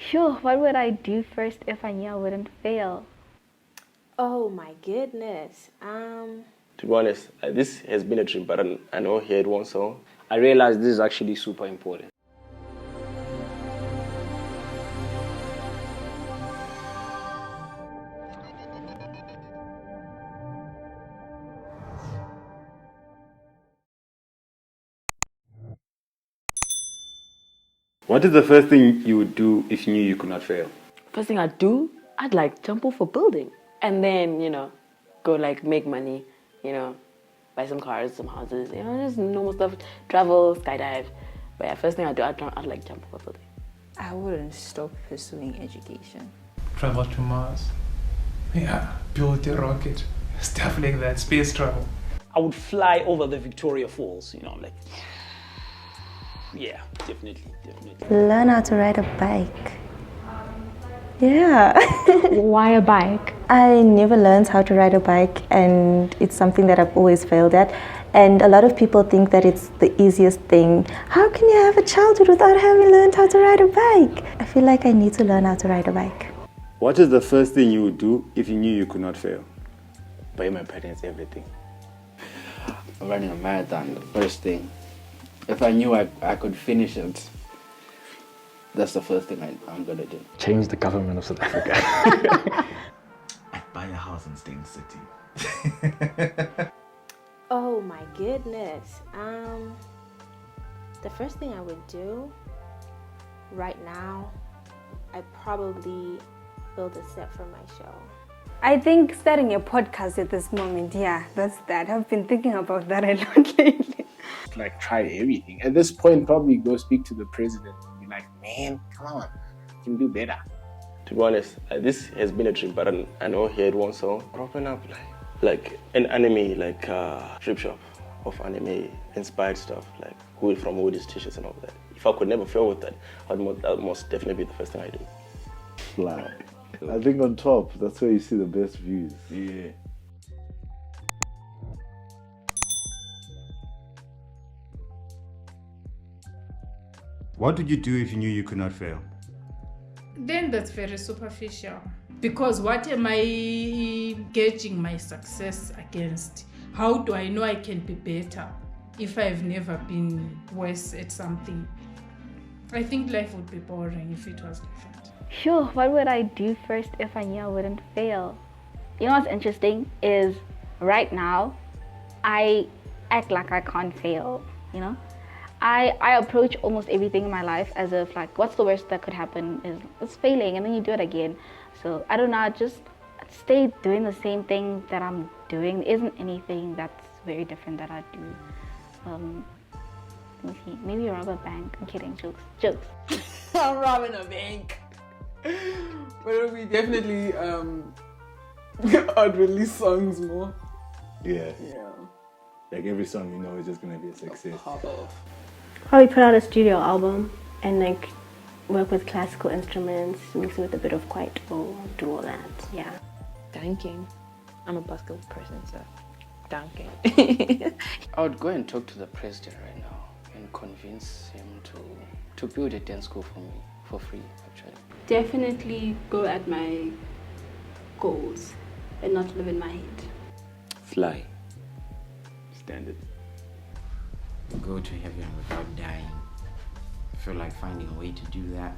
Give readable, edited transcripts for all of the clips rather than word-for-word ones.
Sure, what would I do first if I knew I wouldn't fail? Oh my goodness. To be honest, this has been a dream, but I know heard one song. I realized this is actually super important. What is the first thing you would do if you knew you could not fail? First thing I'd do, I'd like jump off a building and then, go like make money, buy some cars, some houses, just normal stuff, travel, skydive. But yeah, first thing I'd do, I'd like jump off a building. I wouldn't stop pursuing education. Travel to Mars. Yeah, build a rocket. Stuff like that, space travel. I would fly over the Victoria Falls, yeah, definitely. Learn how to ride a bike. Yeah. Why a bike? I never learned how to ride a bike, and it's something that I've always failed at. And a lot of people think that it's the easiest thing. How can you have a childhood without having learned how to ride a bike? I feel like I need to learn how to ride a bike. What is the first thing you would do if you knew you could not fail? Buy my parents everything. Running a marathon, the first thing. If I knew I could finish it, that's the first thing I'm gonna do. Change the government of South Africa. I'd buy a house and stay in the city. Oh my goodness. The first thing I would do right now, I'd probably build a set for my show. I think starting a podcast at this moment, yeah, that's that. I've been thinking about that a lot lately. Like, try everything. At this point, probably go speak to the president and be like, man, come on, you can do better. To be honest, this has been a dream, but I know heard one song. Open up like an anime, like strip shop of anime inspired stuff, like from hoodies, t-shirts and all that. If I could never fail with that, that would most definitely be the first thing I do. Fly. I think on top, that's where you see the best views. Yeah. What would you do if you knew you could not fail? Then that's very superficial. Because what am I gauging my success against? How do I know I can be better if I've never been worse at something? I think life would be boring if it was different. Sure, what would I do first if I knew I wouldn't fail? You know what's interesting is right now, I act like I can't fail, I approach almost everything in my life as if like, what's the worst that could happen is it's failing and then you do it again. So I don't know, I just stay doing the same thing that I'm doing. There isn't anything that's very different that I do. Let me see, maybe rob a bank. I'm kidding, jokes. I'm robbing a bank. But it would be definitely, I'd release songs more. Yeah. Like every song is just gonna be a success. Probably put out a studio album and like work with classical instruments, mix it with a bit of kwaito, do all that, yeah. Danking. I'm a basketball person, so danking. I would go and talk to the president right now and convince him to build a dance school for me, for free, actually. Definitely go at my goals and not live in my head. Fly. Standard. Go to heaven without dying. I feel like finding a way to do that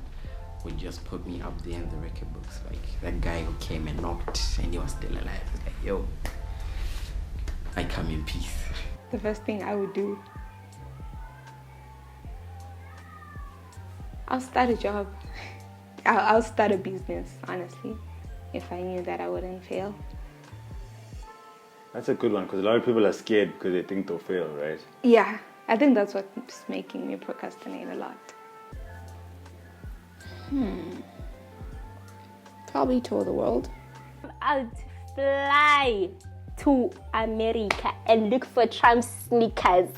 would just put me up there in the record books. Like that guy who came and knocked and he was still alive. It's like, yo, I come in peace. The first thing I would do, I'll start a job. I'll start a business, honestly, if I knew that I wouldn't fail. That's a good one, because a lot of people are scared because they think they'll fail, right? Yeah, I think that's what's making me procrastinate a lot. Probably tour the world. I'd fly to America and look for Trump sneakers.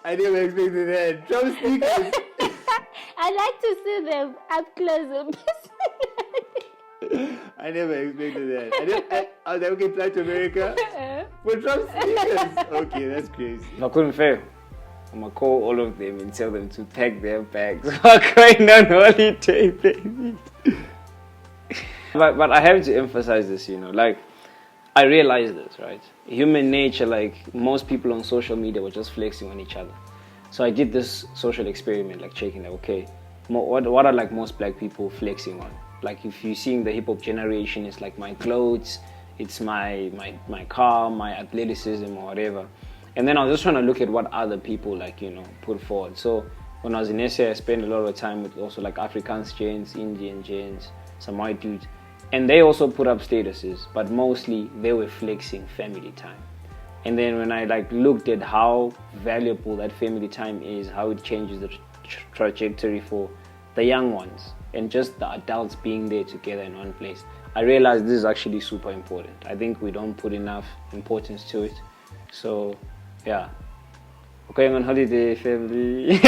I never expected that. Trump sneakers. I'd like to see them up close and I never expected that. I was like, okay, fly to America for Trump sneakers. Okay, that's crazy. If I couldn't fail, I'm gonna call all of them and tell them to pack their bags. We're going on holiday, baby. But I have to emphasize this, you know, like, I realize this, right? Human nature, like, most people on social media were just flexing on each other. So I did this social experiment, like checking that, okay, what are like most black people flexing on? Like, if you're seeing the hip hop generation, it's like my clothes, it's my car, my athleticism or whatever. And then I was just trying to look at what other people, like, you know, put forward. So when I was in SA, I spent a lot of time with also like Afrikaans gents, Indian gents, some white dudes. And they also put up statuses, but mostly they were flexing family time. And then when I like looked at how valuable that family time is, how it changes the trajectory for the young ones and just the adults being there together in one place, I realized this is actually super important. I think we don't put enough importance to it. So yeah, we're going on holiday, family.